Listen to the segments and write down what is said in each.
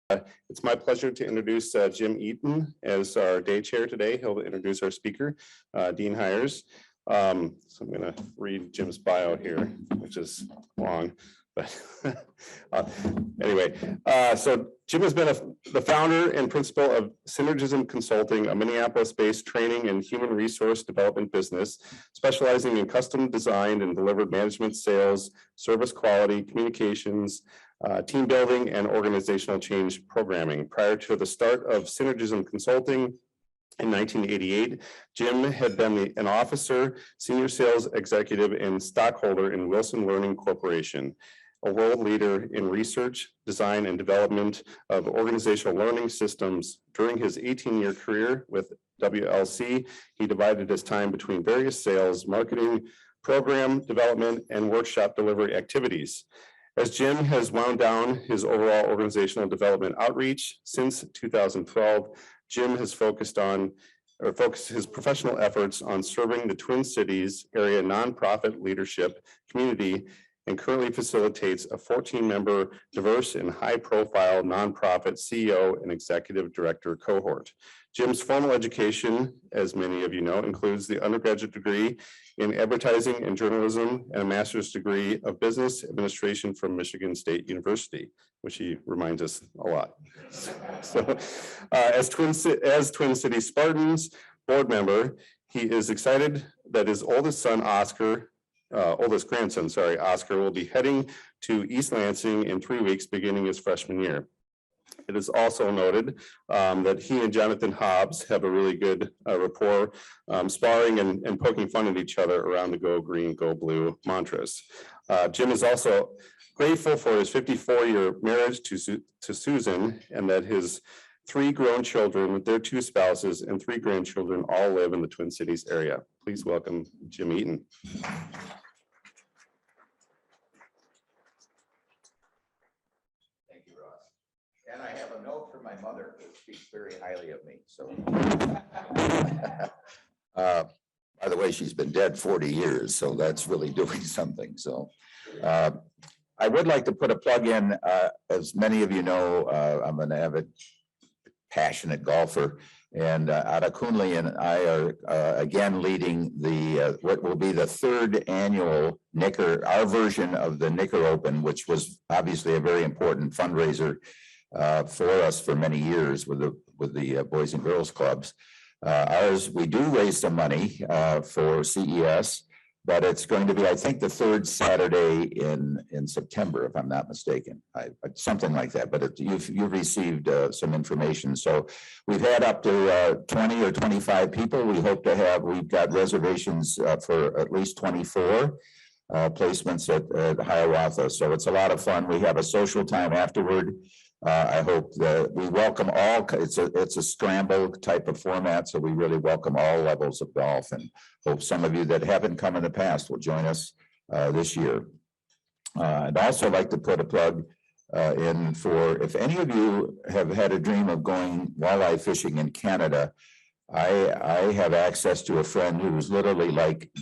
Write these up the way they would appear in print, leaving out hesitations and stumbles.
It's my pleasure to introduce Jim Eaton as our day chair today. He'll introduce our speaker, Dean Hyers. So I'm going to read Jim's bio here, which is long. But anyway, so Jim has been the founder and principal of Synergism Consulting, a Minneapolis-based training and human resource development business, specializing in custom designed and delivered management, sales, service quality, communications, team building, and organizational change programming. Prior to the start of Synergism Consulting in 1988, Jim had been an officer, senior sales executive, and stockholder in Wilson Learning Corporation, a world leader in research, design, and development of organizational learning systems. During his 18-year career with WLC, he divided his time between various sales, marketing, program development, and workshop delivery activities. As Jim has wound down his overall organizational development outreach since 2012, Jim has focused his professional efforts on serving the Twin Cities area nonprofit leadership community, and currently facilitates a 14-member diverse and high-profile nonprofit CEO and executive director cohort. Jim's formal education, as many of you know, includes the undergraduate degree in advertising and journalism and a master's degree of business administration from Michigan State University, which he reminds us a lot. So, as Twin Cities Spartans board member, he is excited that his oldest grandson, Oscar, will be heading to East Lansing in 3 weeks, beginning his freshman year. It is also noted that he and Jonathan Hobbs have a really good rapport, sparring and poking fun at each other around the Go Green, Go Blue mantras. Jim is also grateful for his 54-year marriage to Susan, and that his 3 grown children with their 2 spouses and 3 grandchildren all live in the Twin Cities area. Please welcome Jim Eaton. And I have a note from my mother who speaks very highly of me. So, by the way, she's been dead 40 years, so that's really doing something. So, I would like to put a plug in. As many of you know, I'm an avid, passionate golfer, and Ada Kunli and I are again leading the what will be the 3rd annual Knicker, our version of the Knicker Open, which was obviously a very important fundraiser for us for many years with the Boys and Girls Clubs. Ours, we do raise some money for CES, but it's going to be, I think, the 3rd Saturday in September, if I'm not mistaken, something like that. But you've received some information. So we've had up to 20 or 25 people. We hope to have. We've got reservations for at least 24 placements at Hiawatha. So it's a lot of fun. We have a social time afterward. I hope that we welcome all. It's a scramble type of format, so we really welcome all levels of golf, and hope some of you that haven't come in the past will join us this year. I'd also like to put a plug in for, if any of you have had a dream of going walleye fishing in Canada, I have access to a friend who's literally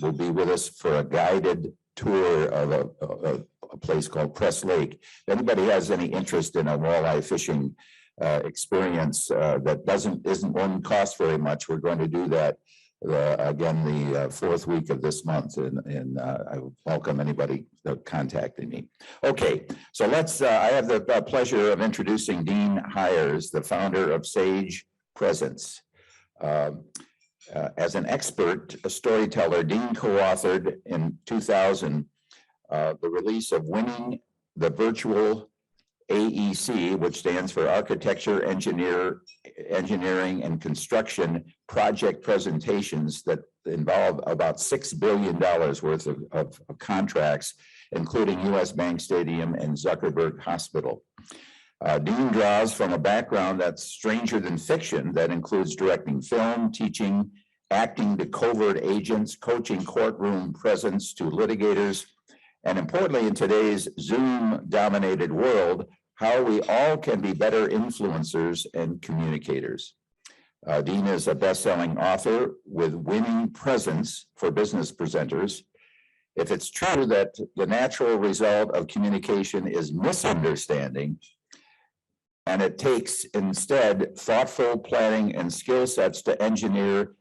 will be with us for a guided tour of a place called Press Lake. If anybody has any interest in a walleye fishing experience that won't cost very much, we're going to do that again the 4th week of this month, and I welcome anybody contacting me. Okay, so I have the pleasure of introducing Dean Hyers, the founder of Sage Presence. As an expert, a storyteller, Dean co-authored in 2000 the release of Winning the Virtual AEC, which stands for Architecture, Engineering, and Construction Project Presentations that involve about $6 billion worth of contracts, including US Bank Stadium and Zuckerberg Hospital. Dean draws from a background that's stranger than fiction, that includes directing film, teaching, acting to covert agents, coaching courtroom presence to litigators, and importantly, in today's Zoom-dominated world, how we all can be better influencers and communicators. Dean is a best-selling author with Winning Presence for business presenters. If it's true that the natural result of communication is misunderstanding, And it takes instead thoughtful planning and skill sets to engineer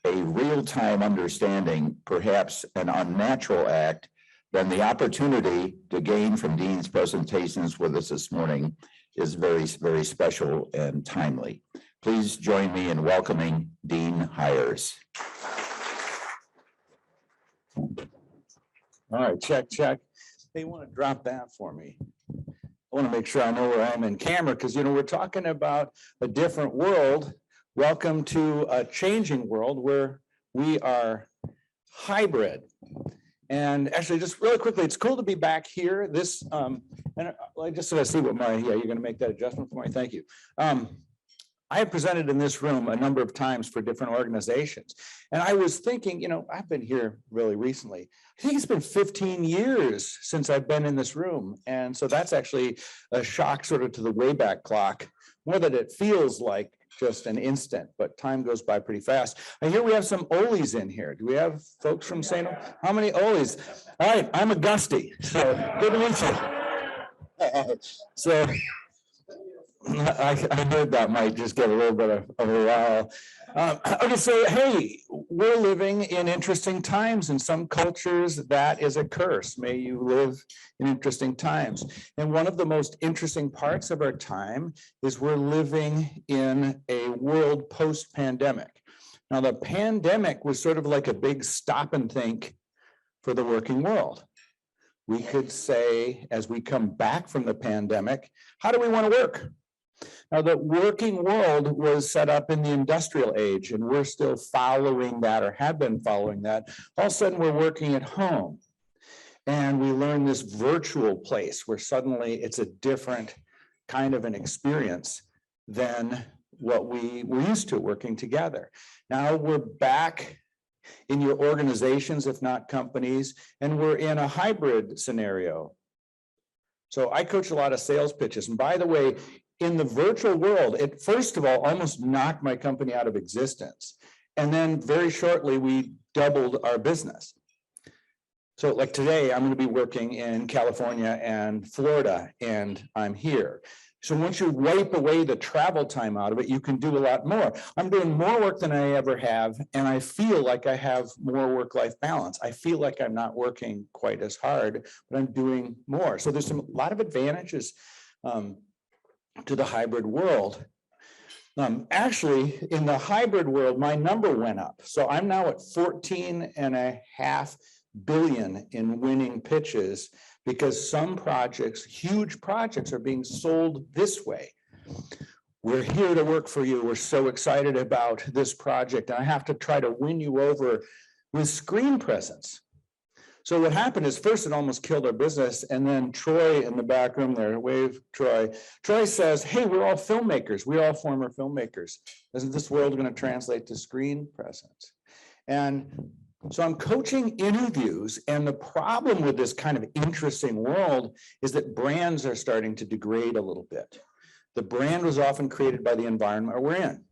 a real-time understanding, perhaps an unnatural act, then the opportunity to gain from Dean's presentations with us this morning is very, very special and timely. Please join me in welcoming Dean Hyers. All right, check, check. They want to drop that for me. I want to make sure I know where I am in camera because, we're talking about a different world. Welcome to a changing world where we are hybrid. And actually, just really quickly, it's cool to be back here. This, and I just sort of see what you're going to make that adjustment for me. Thank you. I have presented in this room a number of times for different organizations. And I was thinking, I've been here really recently. I think it's been 15 years since I've been in this room. And so that's actually a shock sort of to the Wayback Clock, more that it feels like just an instant, but time goes by pretty fast. I hear we have some Olies in here. Do we have folks from St. How many Olies? All right, I'm a Gusty, so good to meet you. So I heard that might just get a little bit of a while. Okay, so hey, we're living in interesting times. In some cultures, that is a curse. May you live in interesting times. And one of the most interesting parts of our time is we're living in a world post-pandemic. Now, the pandemic was sort of like a big stop and think for the working world. We could say, as we come back from the pandemic, how do we want to work? Now, the working world was set up in the industrial age, and we're still following that or have been following that. All of a sudden, we're working at home, and we learn this virtual place where suddenly it's a different kind of an experience than what we were used to working together. Now we're back in your organizations, if not companies, and we're in a hybrid scenario. So I coach a lot of sales pitches. And by the way, in the virtual world, it first of all almost knocked my company out of existence. And then very shortly, we doubled our business. So like today, I'm going to be working in California and Florida, and I'm here. So once you wipe away the travel time out of it, you can do a lot more. I'm doing more work than I ever have, and I feel like I have more work-life balance. I feel like I'm not working quite as hard, but I'm doing more. So there's a lot of advantages to the hybrid world. Actually, in the hybrid world, my number went up. So I'm now at 14.5 billion in winning pitches because some projects, huge projects, are being sold this way. We're here to work for you. We're so excited about this project. And I have to try to win you over with screen presence. So what happened is first it almost killed our business. And then Troy in the back room there, wave Troy. Troy says, hey, we're all filmmakers. We're all former filmmakers. Isn't this world going to translate to screen presence? And so I'm coaching interviews. And the problem with this kind of interesting world is that brands are starting to degrade a little bit. The brand was often created by the environment we're in.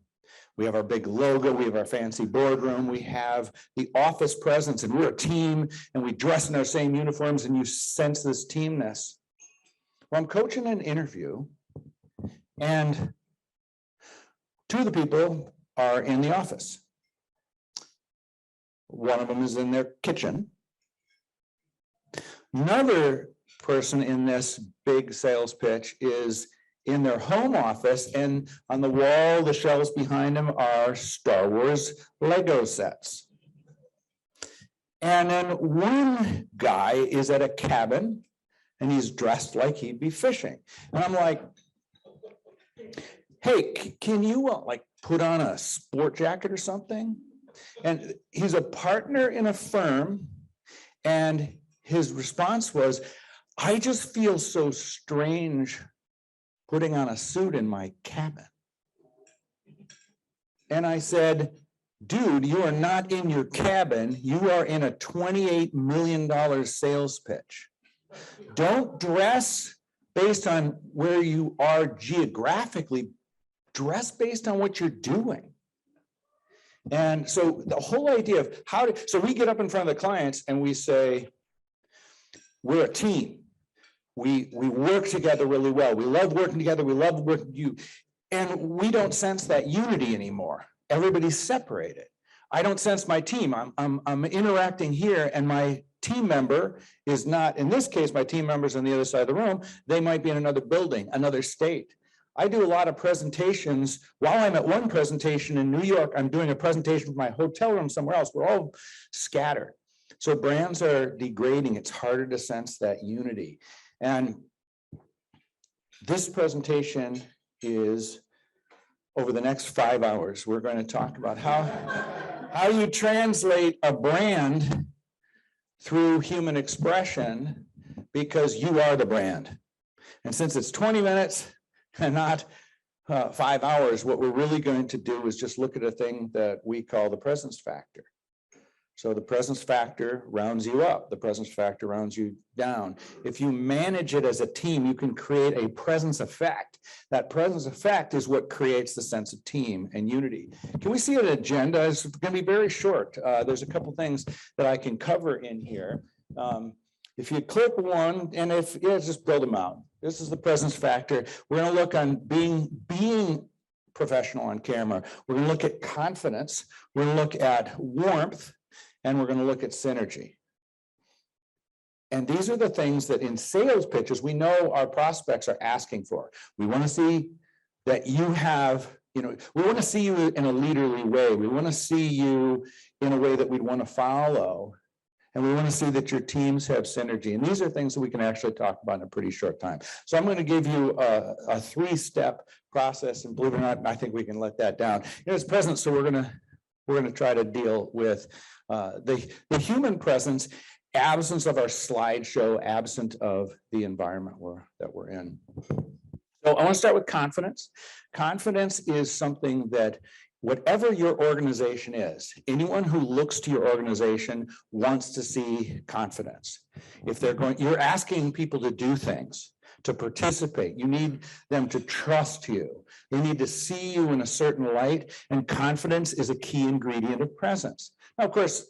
We have our big logo, we have our fancy boardroom, we have the office presence, and we're a team, and we dress in our same uniforms, and you sense this teamness. Well, I'm coaching an interview, and two of the people are in the office. One of them is in their kitchen. Another person in this big sales pitch is in their home office, and on the wall, the shelves behind them are Star Wars Lego sets. And then one guy is at a cabin, and he's dressed like he'd be fishing. And I'm like, hey, can you like put on a sport jacket or something? And he's a partner in a firm, and his response was, I just feel so strange putting on a suit in my cabin. And I said, dude, you are not in your cabin. You are in a $28 million sales pitch. Don't dress based on where you are geographically. Dress based on what you're doing. And so the whole idea of so we get up in front of the clients and we say, we're a team. We work together really well. We love working together. We love working with you. And we don't sense that unity anymore. Everybody's separated. I don't sense my team. I'm interacting here, and my team member is not, in this case, my team member's on the other side of the room. They might be in another building, another state. I do a lot of presentations. While I'm at one presentation in New York, I'm doing a presentation from my hotel room somewhere else. We're all scattered. So brands are degrading. It's harder to sense that unity. And this presentation is over the next 5 hours. We're going to talk about how you translate a brand through human expression, because you are the brand. And since it's 20 minutes and not 5 hours, what we're really going to do is just look at a thing that we call the presence factor. So the presence factor rounds you up. The presence factor rounds you down. If you manage it as a team, you can create a presence effect. That presence effect is what creates the sense of team and unity. Can we see an agenda? It's going to be very short. There's a couple things that I can cover in here. If you click one, and just build them out. This is the presence factor. We're going to look on being professional on camera. We're going to look at confidence. We're going to look at warmth. And we're going to look at synergy. And these are the things that in sales pitches, we know our prospects are asking for. We want to see that you have, we want to see you in a leaderly way. We want to see you in a way that we'd want to follow. And we want to see that your teams have synergy. And these are things that we can actually talk about in a pretty short time. So I'm going to give you a 3-step process. And believe it or not, I think we can let that down. It's present, so we're going to try to deal with the human presence, absence of our slideshow, absent of the environment that we're in. So I want to start with confidence. Confidence is something that whatever your organization is, anyone who looks to your organization wants to see confidence. If you're asking people to do things, to participate, you need them to trust you. They need to see you in a certain light, and confidence is a key ingredient of presence. Now, of course,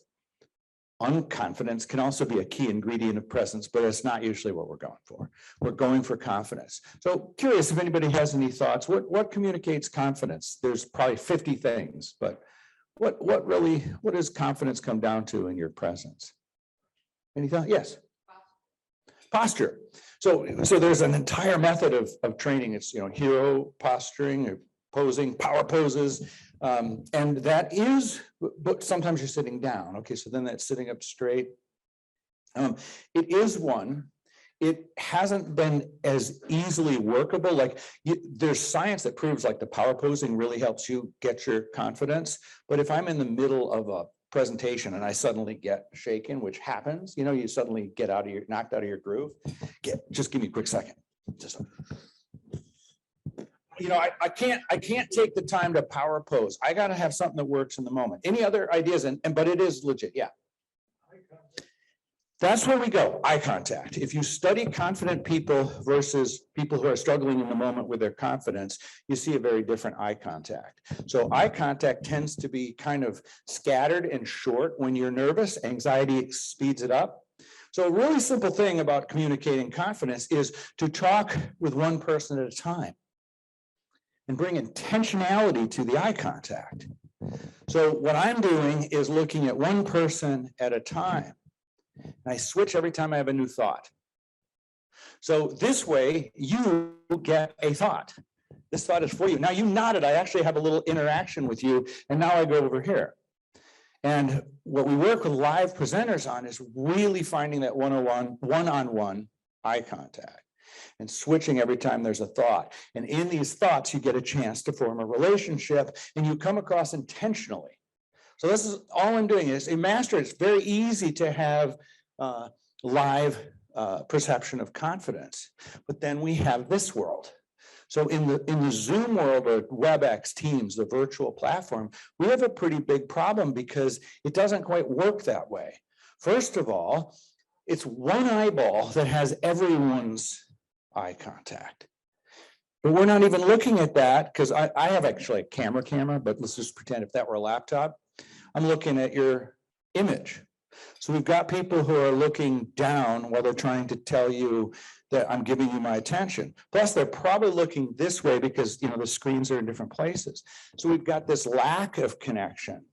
unconfidence can also be a key ingredient of presence, but it's not usually what we're going for. We're going for confidence. So curious if anybody has any thoughts. What communicates confidence? There's probably 50 things, but what does confidence come down to in your presence? Any thought? Yes. Posture. So there's an entire method of training. It's hero posturing or posing, power poses, and that is. But sometimes you're sitting down. Okay, so then that's sitting up straight. It is one. It hasn't been as easily workable. There's science that proves like the power posing really helps you get your confidence. But if I'm in the middle of a presentation and I suddenly get shaken, which happens, you suddenly get knocked out of your groove. Just give me a quick second. I can't take the time to power pose. I got to have something that works in the moment. Any other ideas? But it is legit. Yeah. That's where we go. Eye contact. If you study confident people versus people who are struggling in the moment with their confidence, you see a very different eye contact. So eye contact tends to be kind of scattered and short when you're nervous. Anxiety speeds it up. So a really simple thing about communicating confidence is to talk with one person at a time and bring intentionality to the eye contact. So what I'm doing is looking at one person at a time. And I switch every time I have a new thought. So this way you get a thought. This thought is for you. Now you nodded. I actually have a little interaction with you. And now I go over here. And what we work with live presenters on is really finding that one-on-one eye contact and switching every time there's a thought. And in these thoughts, you get a chance to form a relationship and you come across intentionally. So this is all I'm doing is a master. It's very easy to have live perception of confidence, but then we have this world. So in the Zoom world or WebEx, Teams, the virtual platform, we have a pretty big problem because it doesn't quite work that way. First of all, it's one eyeball that has everyone's eye contact. But we're not even looking at that because I have actually a camera, but let's just pretend if that were a laptop. I'm looking at your image. So we've got people who are looking down while they're trying to tell you that I'm giving you my attention. Plus, they're probably looking this way because, you know, the screens are in different places. So we've got this lack of connection.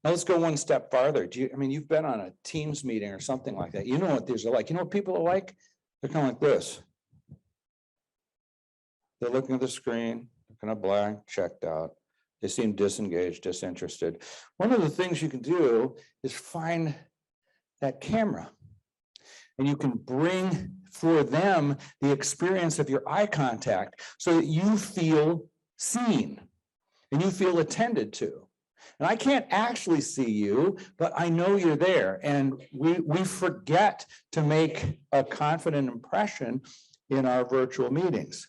Now let's go one step farther. I mean, you've been on a Teams meeting or something like that. You know what these are like. You know what people are like? They're kind of like this. They're looking at the screen, kind of blank, checked out. They seem disengaged, disinterested. One of the things you can do is find that camera. And you can bring for them the experience of your eye contact so that you feel seen and you feel attended to. And I can't actually see you, but I know you're there. And we forget to make a confident impression in our virtual meetings,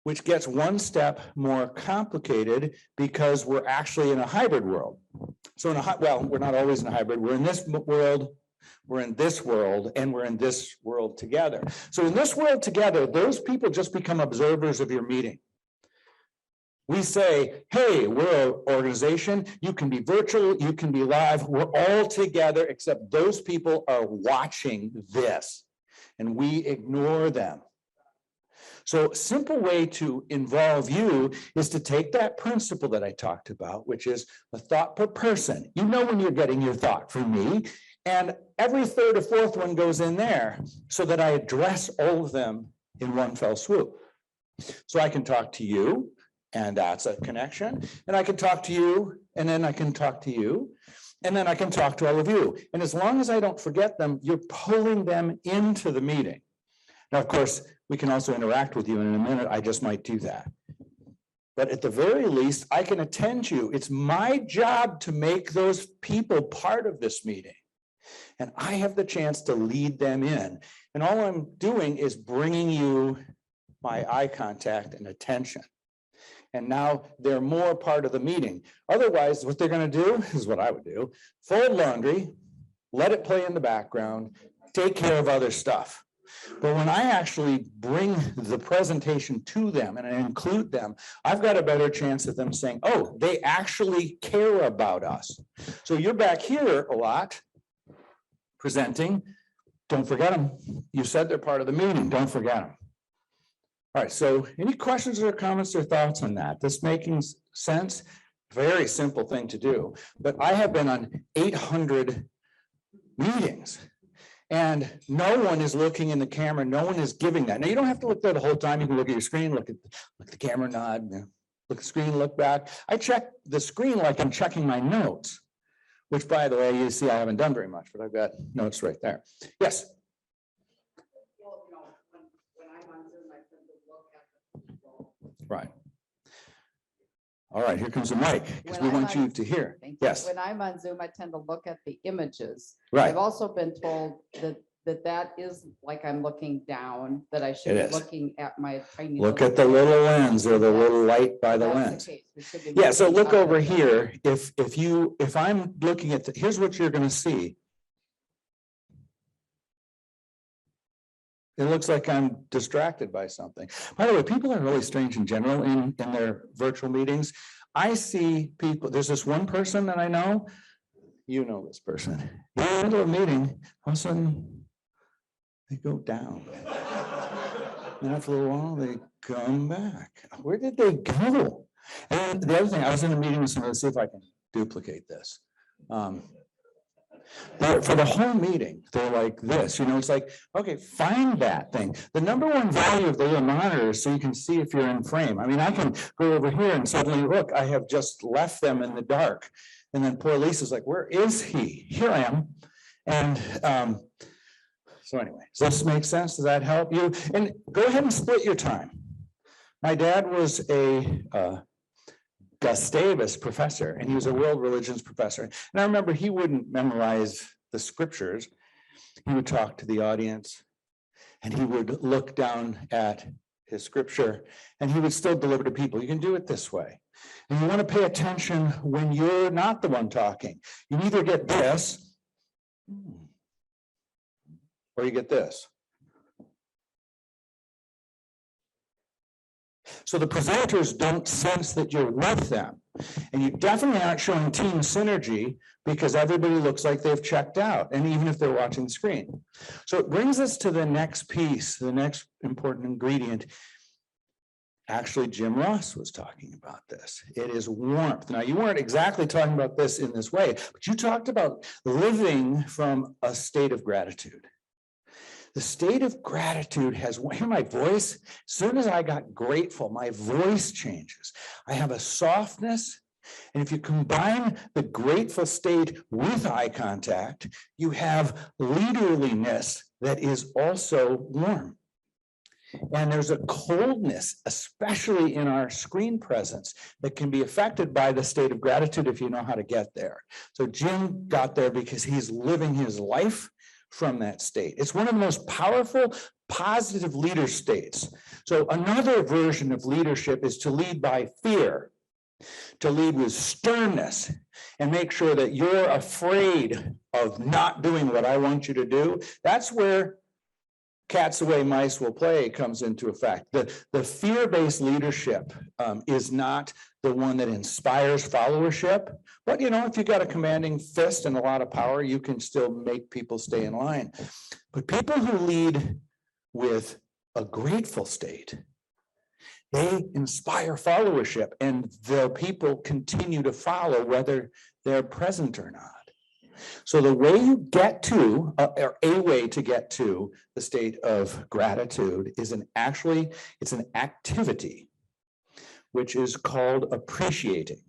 which gets one step more complicated because we're actually in a hybrid world. So well, we're not always in a hybrid. We're in this world, we're in this world, and we're in this world together. So in this world together, those people just become observers of your meeting. We say, hey, we're an organization. You can be virtual, you can be live. We're all together, except those people are watching this, and we ignore them. So a simple way to involve you is to take that principle that I talked about, which is a thought per person. You know when you're getting your thought from me, and every third or fourth one goes in there so that I address all of them in one fell swoop. So I can talk to you, and that's a connection, and I can talk to you, and then I can talk to you, and then I can talk to all of you. And as long as I don't forget them, you're pulling them into the meeting. Now, of course, we can also interact with you in a minute. I just might do that. But at the very least, I can attend you. It's my job to make those people part of this meeting. And I have the chance to lead them in. And all I'm doing is bringing you my eye contact and attention. And now they're more part of the meeting. Otherwise, what they're going to do is what I would do: fold laundry, let it play in the background, take care of other stuff. But when I actually bring the presentation to them and I include them, I've got a better chance of them saying, oh, they actually care about us. So you're back here a lot presenting. Don't forget them. You said they're part of the meeting. Don't forget them. All right, so any questions or comments or thoughts on that? This making sense? Very simple thing to do. But I have been on 800 meetings. And no one is looking in the camera. No one is giving that. Now, you don't have to look there the whole time. You can look at your screen, look at the camera, nod, look at the screen, look back. I check the screen like I'm checking my notes, which, by the way, you see I haven't done very much, but I've got notes right there. Yes? Well, you know, when I'm on Zoom, I tend to look at the people. Right. All right, here comes the mic, because we want you to hear. Thank you. Yes. When I'm on Zoom, I tend to look at the images. Right. I've also been told that is like I'm looking down, that I should It be is. looking at my tiny. Look at the little lens or the little light by the That's lens. case. We should be Yeah, so looking look up at over them. here. If I'm looking at, here's what you're going to see. It looks like I'm distracted by something. By the way, people are really strange in general in their virtual meetings. I see people, there's this one person that I know, you know this person. In the middle of a meeting, all of a sudden, they go down. And after a little while, they come back. Where did they go? And the other thing, I was in a meeting with someone, let's see if I can duplicate this. For the whole meeting, they're like this, you know, it's like, okay, find that thing. The number one value of the little monitor is so you can see if you're in frame. I mean, I can go over here and suddenly look, I have just left them in the dark. And then poor Lisa's like, where is he? Here I am. And so anyway, does this make sense? Does that help you? And go ahead and split your time. My dad was a Gustavus professor, and he was a world religions professor. And I remember he wouldn't memorize the scriptures. He would talk to the audience, and he would look down at his scripture, and he would still deliver to people. You can do it this way. And you want to pay attention when you're not the one talking. You either get this, or you get this. So the presenters don't sense that you're with them. And you definitely aren't showing team synergy because everybody looks like they've checked out, and even if they're watching the screen. So it brings us to the next piece, the next important ingredient. Actually, Jim Ross was talking about this. It is warmth. Now, you weren't exactly talking about this in this way, but you talked about living from a state of gratitude. The state of gratitude has, hear my voice, as soon as I got grateful, my voice changes. I have a softness. And if you combine the grateful state with eye contact, you have leaderliness that is also warm. And there's a coldness, especially in our screen presence, that can be affected by the state of gratitude if you know how to get there. So Jim got there because he's living his life from that state. It's one of the most powerful, positive leader states. So another version of leadership is to lead by fear, to lead with sternness, and make sure that you're afraid of not doing what I want you to do. That's where cats away, mice will play comes into effect. The fear-based leadership is not the one that inspires followership. But if you got a commanding fist and a lot of power, you can still make people stay in line. But people who lead with a grateful state, they inspire followership, and the people continue to follow whether they're present or not. So the way you get to, or a way to get to the state of gratitude is it's an activity, which is called appreciating.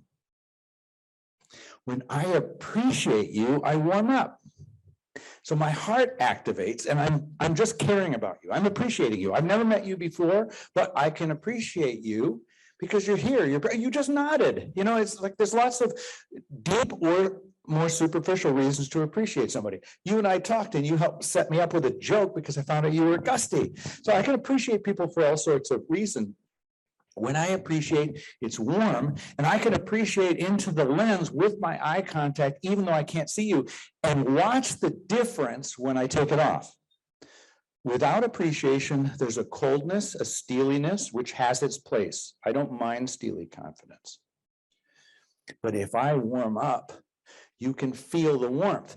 When I appreciate you, I warm up. So my heart activates, and I'm just caring about you. I'm appreciating you. I've never met you before, but I can appreciate you because you're here. You just nodded. It's like there's lots of deep or more superficial reasons to appreciate somebody. You and I talked, and you helped set me up with a joke because I found out you were gusty. So I can appreciate people for all sorts of reasons. When I appreciate, it's warm, and I can appreciate into the lens with my eye contact, even though I can't see you, and watch the difference when I take it off. Without appreciation, there's a coldness, a steeliness, which has its place. I don't mind steely confidence. But if I warm up, you can feel the warmth.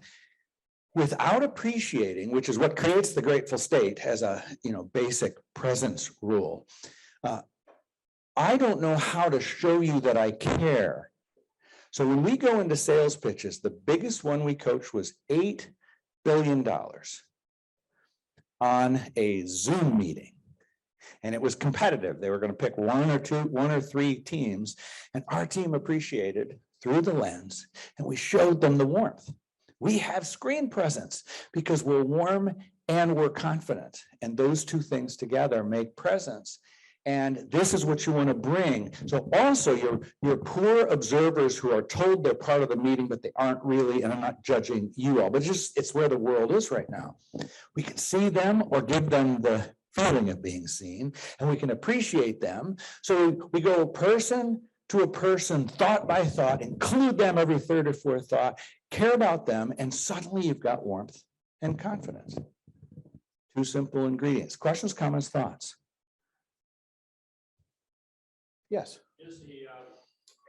Without appreciating, which is what creates the grateful state as a basic presence rule, I don't know how to show you that I care. So when we go into sales pitches, the biggest one we coached was $8 billion on a Zoom meeting. And it was competitive. They were going to pick one or three teams, and our team appreciated through the lens, and we showed them the warmth. We have screen presence because we're warm and we're confident. And those two things together make presence. And this is what you want to bring. So also your poor observers who are told they're part of the meeting, but they aren't really, and I'm not judging you all, but it's where the world is right now. We can see them or give them the feeling of being seen, and we can appreciate them. So we go person to a person, thought by thought, include them every third or fourth thought, care about them, and suddenly you've got warmth and confidence. Two simple ingredients. Questions, comments, thoughts? Yes. Is the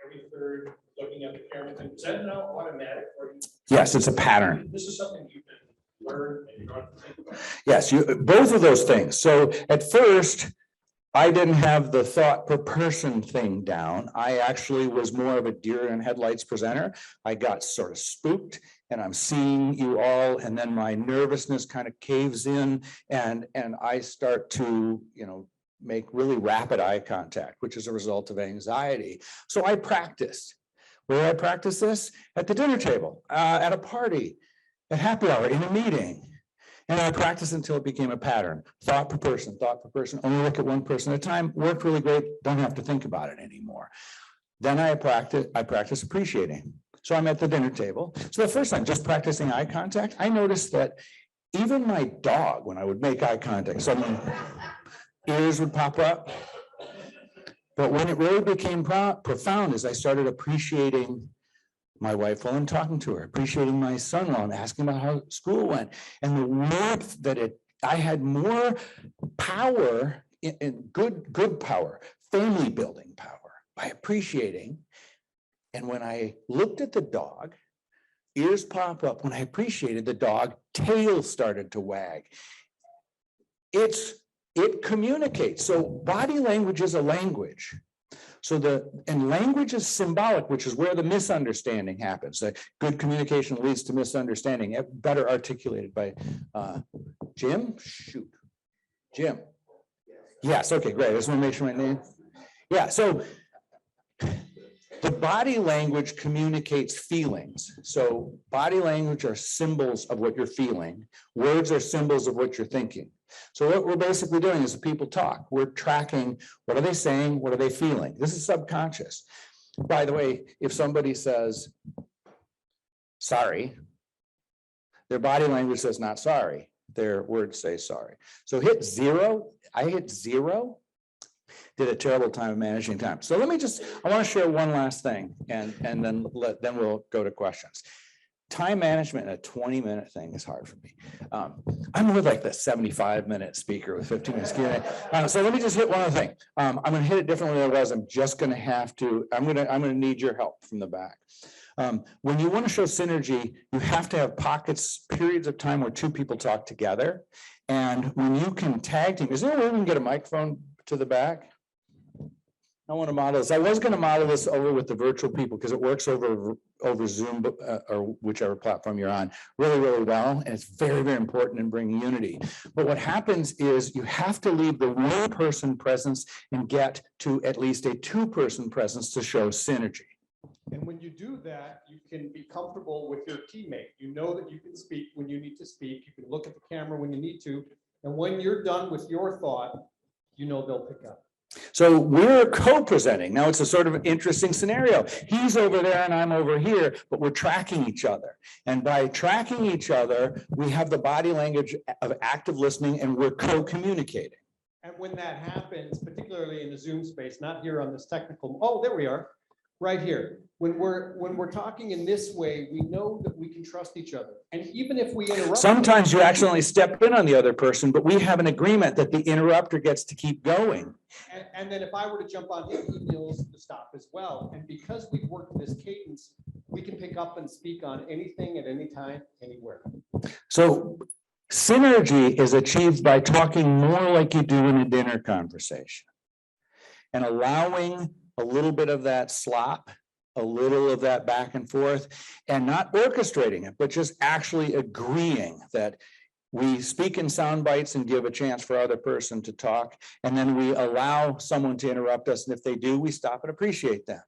every third looking at the camera thing, is that now automatic for you? Yes, it's a pattern. This is something you can learn and you don't have to think about. Yes, both of those things. So at first, I didn't have the thought per person thing down. I actually was more of a deer in headlights presenter. I got sort of spooked, and I'm seeing you all, and then my nervousness kind of caves in, and I start to, make really rapid eye contact, which is a result of anxiety. So I practiced. Where did I practice this? At the dinner table, at a party, at happy hour, in a meeting. And I practiced until it became a pattern. Thought per person, only look at one person at a time. Worked really great. Don't have to think about it anymore. Then I practice appreciating. So I'm at the dinner table. So the first time, just practicing eye contact, I noticed that even my dog, when I would make eye contact, suddenly ears would pop up. But when it really became profound is I started appreciating my wife while I'm talking to her, appreciating my son while I'm asking about how school went, and the warmth that I had more power in good power family building power by appreciating. And when I looked at the dog, ears pop up. When I appreciated the dog, tail started to wag. It communicates. So body language is a language. And language is symbolic, which is where the misunderstanding happens. Good communication leads to misunderstanding, better articulated by Jim. Shoot, Jim. Yes, okay, great. I just want to make sure my name. Yeah, so the body language communicates feelings. So body language are symbols of what you're feeling. Words are symbols of what you're thinking. So what we're basically doing is people talk. We're tracking, what are they saying? What are they feeling? This is subconscious. By the way, if somebody says, sorry, their body language says not sorry. Their words say sorry. So hit 0. I hit 0. Did a terrible time of managing time. So I want to share one last thing and then we'll go to questions. Time management in a 20-minute thing is hard for me. I'm more like the 75-minute speaker with 15 minutes Q&A. So let me just hit one other thing. I'm going to hit it differently than I was. I'm going to need your help from the back. When you want to show synergy, you have to have periods of time where two people talk together. And when you can tag team, is there a way we can get a microphone to the back? I want to model this. I was going to model this over with the virtual people because it works over Zoom or whichever platform you're on really, really well. And it's very, very important in bringing unity. But what happens is you have to leave the one-person presence and get to at least a two-person presence to show synergy. And when you do that, you can be comfortable with your teammate. You know that you can speak when you need to speak. You can look at the camera when you need to. And when you're done with your thought, you know they'll pick up. So we're co-presenting. Now it's a sort of interesting scenario. He's over there and I'm over here, but we're tracking each other. And by tracking each other, we have the body language of active listening and we're co-communicating. And when that happens, particularly in the Zoom space, not here on this technical, oh, there we are, right here. When we're talking in this way, we know that we can trust each other. And even if we interrupt. Sometimes you accidentally step in on the other person, but we have an agreement that the interrupter gets to keep going. And then if I were to jump on him, he knows to stop as well. And because we've worked this cadence, we can pick up and speak on anything at any time, anywhere. So synergy is achieved by talking more like you do in a dinner conversation and allowing a little bit of that slop, a little of that back and forth, and not orchestrating it, but just actually agreeing that we speak in sound bites and give a chance for other person to talk. And then we allow someone to interrupt us. And if they do, we stop and appreciate them.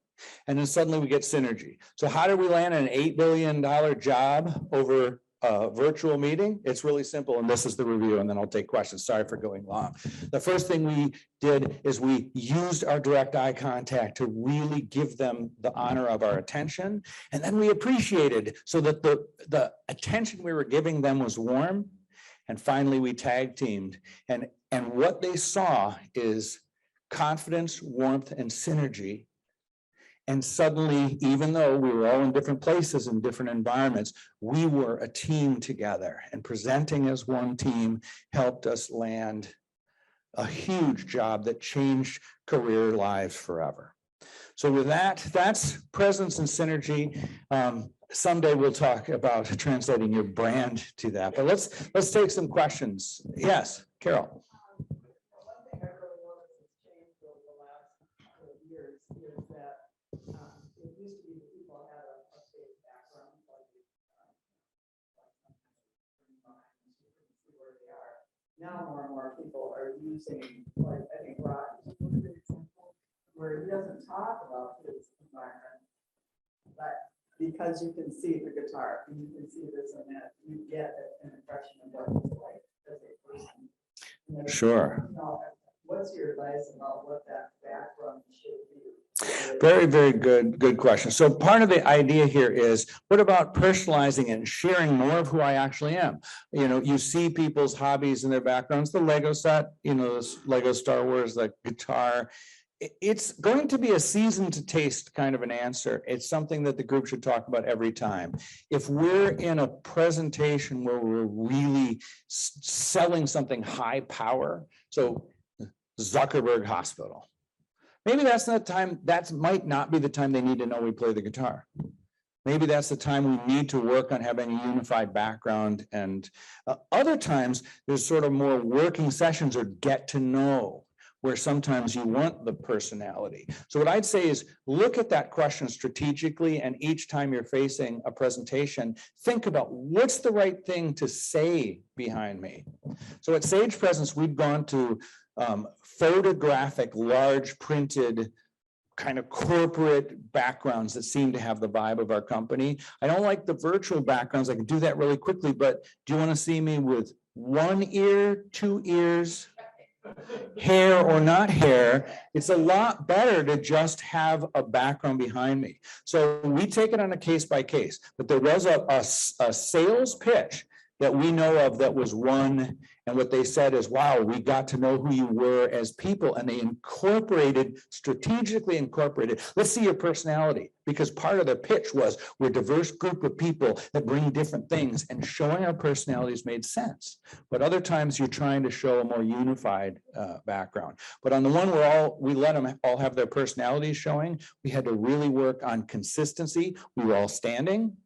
And then suddenly we get synergy. So how did we land an $8 billion job over a virtual meeting? It's really simple. And this is the review, and then I'll take questions. Sorry for going long. The first thing we did is we used our direct eye contact to really give them the honor of our attention. And then we appreciated so that the attention we were giving them was warm. And finally, we tag teamed. And what they saw is confidence, warmth, and synergy. And suddenly, even though we were all in different places in different environments, we were a team together, and presenting as one team helped us land a huge job that changed career lives forever. So with that, that's presence and synergy. Someday we'll talk about translating your brand to that, but let's take some questions. Yes, Carol. One thing I really noticed has changed over the last couple of years is that it used to be that people had a state background, like see where they are. Now more and more people are using, like I think Rod is a good example, where he doesn't talk about his environment, but because you can see the guitar and you can see this and that, you get an impression of what he's like as a person. Sure. You know, what's your advice about what that background should be? Very, very good question. So part of the idea here is, what about personalizing and sharing more of who I actually am? You know, you see people's hobbies and their backgrounds, the Lego set, you know, this Lego Star Wars, the guitar. It's going to be a season to taste kind of an answer. It's something that the group should talk about every time. If we're in a presentation where we're really selling something high power, so Zuckerberg Hospital, Maybe that's not the time, that might not be the time they need to know we play the guitar. Maybe that's the time we need to work on having a unified background. And other times there's sort of more working sessions or get to know, where sometimes you want the personality. So what I'd say is look at that question strategically, and each time you're facing a presentation, think about what's the right thing to say behind me. So at Sage Presence, we've gone to photographic, large printed kind of corporate backgrounds that seem to have the vibe of our company. I don't like the virtual backgrounds. I can do that really quickly, but do you want to see me with one ear, two ears, hair or not hair? It's a lot better to just have a background behind me. So we take it on a case by case, but there was a sales pitch that we know of that was won. And what they said is, wow, we got to know who you were as people. And they strategically incorporated, let's see your personality. Because part of the pitch was, we're a diverse group of people that bring different things, and showing our personalities made sense. But other times you're trying to show a more unified background. But on the one where we let them all have their personalities showing, we had to really work on consistency. We were all standing.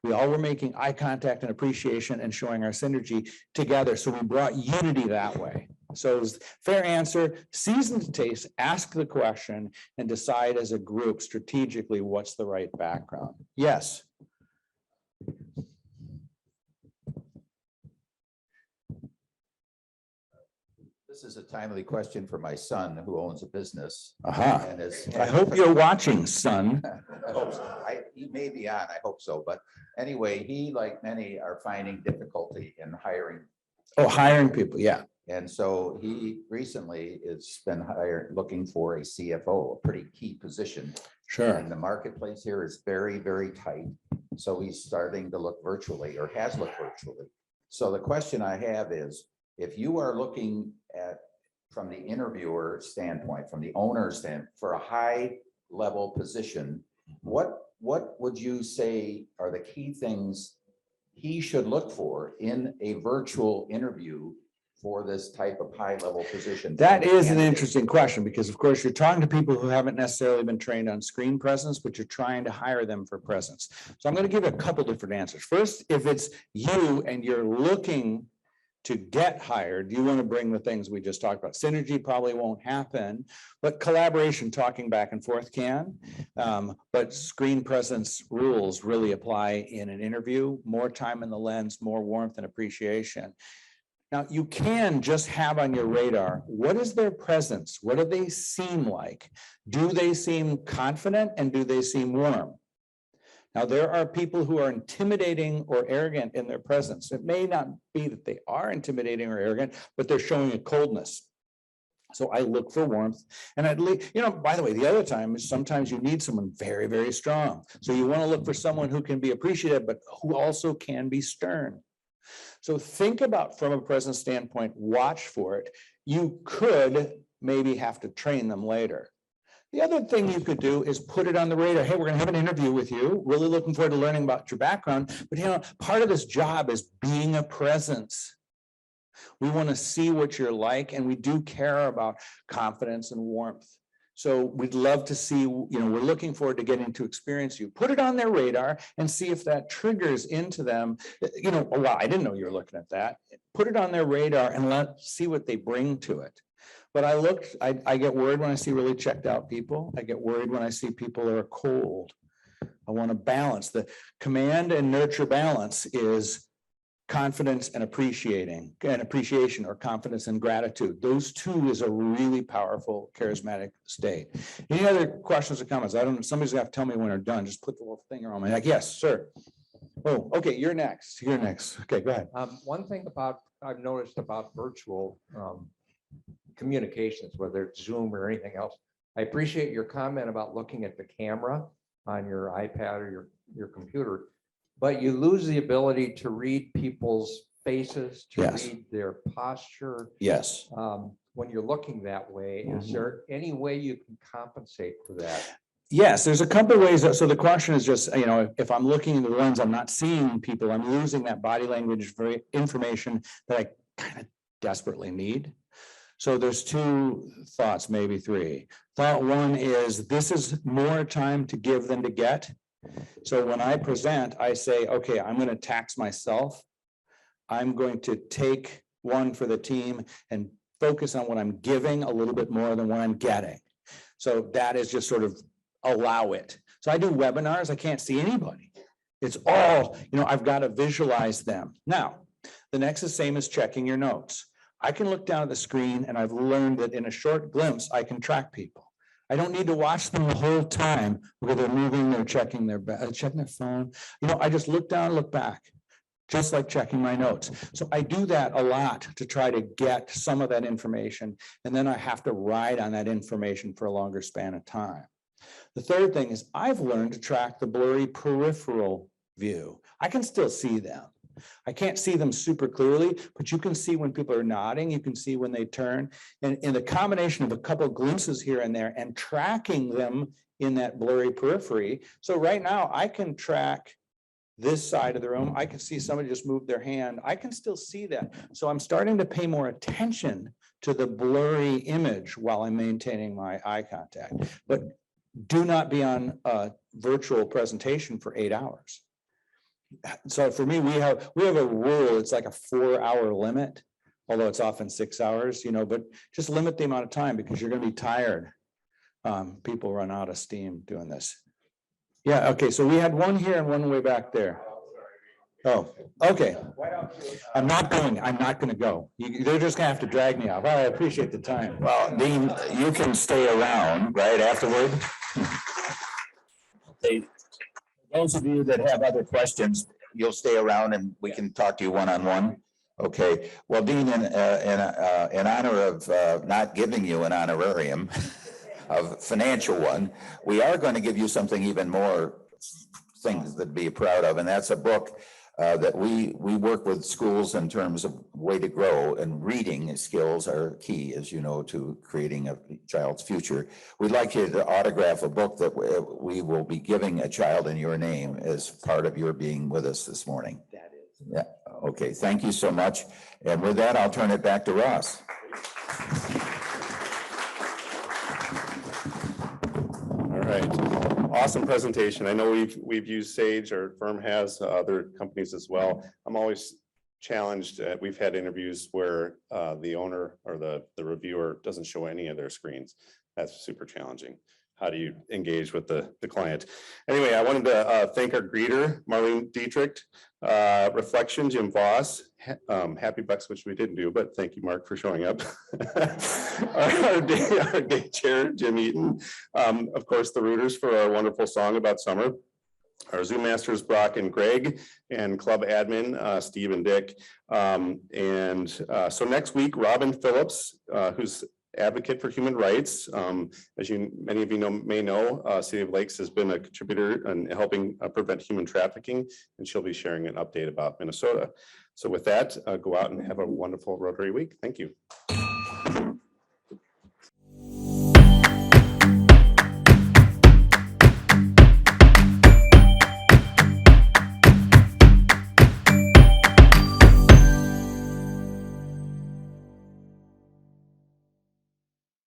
We all were making eye contact and appreciation and showing our synergy together. So we brought unity that way. So it was fair answer, season the taste, ask the question, and decide as a group strategically what's the right background. Yes. This is a timely question for my son, who owns a business. Aha. And is. I hope you're watching, son. He may be on, I hope so, but anyway, he, like many, are finding difficulty in hiring. Oh, hiring people, yeah. And so he recently has been looking for a CFO, a pretty key position. Sure. And the marketplace here is very, very tight. So he's starting to look virtually, or has looked virtually. So the question I have is, if you are looking at, from the interviewer standpoint, from the owner standpoint, for a high level position, what would you say are the key things he should look for in a virtual interview for this type of high level position? That is an interesting question, because of course you're talking to people who haven't necessarily been trained on screen presence, but you're trying to hire them for presence. So I'm going to give a couple different answers. First, if it's you and you're looking to get hired, you want to bring the things we just talked about. Synergy probably won't happen, but collaboration, talking back and forth can. But screen presence rules really apply in an interview. More time in the lens, more warmth and appreciation. Now, you can just have on your radar, what is their presence? What do they seem like? Do they seem confident, and do they seem warm? Now, there are people who are intimidating or arrogant in their presence. It may not be that they are intimidating or arrogant, but they're showing a coldness. So I look for warmth. And at least, by the way, the other time is sometimes you need someone very, very strong. So you want to look for someone who can be appreciative, but who also can be stern. So think about, from a presence standpoint, watch for it. You could maybe have to train them later. The other thing you could do is put it on the radar. Hey, we're going to have an interview with you. Really looking forward to learning about your background. But part of this job is being a presence. We want to see what you're like, and we do care about confidence and warmth. So we'd love to see, we're looking forward to getting to experience you. Put it on their radar and see if that triggers into them. Oh, wow, I didn't know you were looking at that. Put it on their radar and let's see what they bring to it. But I get worried when I see really checked out people. I get worried when I see people that are cold. I want to balance. The command and nurture balance is confidence and appreciation, or confidence and gratitude. Those two is a really powerful, charismatic state. Any other questions or comments? Somebody's gonna have to tell me when they're done. Just put the little finger on my neck. Yes, sir. Oh, okay, you're next. You're next. Okay, go ahead. One thing I've noticed about virtual communications, whether it's Zoom or anything else, I appreciate your comment about looking at the camera on your iPad or your computer, but you lose the ability to read people's faces, to Yes. read their posture. Yes. When you're looking that way, is there any way you can compensate for that? Yes, there's a couple of ways. So the question is just, if I'm looking in the lens, I'm not seeing people, I'm losing that body language information that I kind of desperately need. So there's two thoughts, maybe three. Thought one is this is more time to give than to get. So when I present, I say, okay, I'm going to tax myself. I'm going to take one for the team and focus on what I'm giving a little bit more than what I'm getting. So that is just sort of allow it. So I do webinars, I can't see anybody. It's all, I've got to visualize them. Now, the next is same as checking your notes. I can look down at the screen and I've learned that in a short glimpse, I can track people. I don't need to watch them the whole time where they're moving, they're checking their phone. I just look down, look back, just like checking my notes. So I do that a lot to try to get some of that information. And then I have to ride on that information for a longer span of time. The third thing is I've learned to track the blurry peripheral view. I can still see them. I can't see them super clearly, but you can see when people are nodding, you can see when they turn. And in the combination of a couple of glimpses here and there and tracking them in that blurry periphery. So right now I can track this side of the room. I can see somebody just move their hand. I can still see that. So I'm starting to pay more attention to the blurry image while I'm maintaining my eye contact. But do not be on a virtual presentation for 8 hours. So for me, we have a rule. It's like a 4-hour limit, although it's often 6 hours, but just limit the amount of time because you're going to be tired. People run out of steam doing this. Yeah. Okay. So we had one here and one way back there. Oh, okay. I'm not going to go. They're just gonna have to drag me off. I appreciate the time. Well, Dean, you can stay around right afterward. Those of you that have other questions, you'll stay around and we can talk to you one-on-one. Okay, well, Dean, in honor of not giving you an honorarium, a financial one, we are going to give you something even more things to be proud of, and that's a book that we work with schools in terms of way to grow, and reading skills are key, as you know, to creating a child's future. We'd like you to autograph a book that we will be giving a child in your name as part of your being with us this morning. That is. Yeah, okay, thank you so much. And with that, I'll turn it back to Ross. All right. Awesome presentation. I know we've used Sage, our firm has, other companies as well. I'm always challenged. We've had interviews where the owner or the reviewer doesn't show any of their screens. That's super challenging. How do you engage with the client? Anyway, I wanted to thank our greeter, Marlene Dietrich, Reflection, Jim Voss, Happy Bucks, which we didn't do, but thank you, Mark, for showing up. our day chair, Jim Eaton. Of course, the Rooters for our wonderful song about summer. Our Zoom masters, Brock and Greg, and club admin, Steve and Dick. So next week, Robin Phillips, who's advocate for human rights. As many of you may know, City of Lakes has been a contributor in helping prevent human trafficking, and she'll be sharing an update about Minnesota. So with that, go out and have a wonderful Rotary week. Thank you.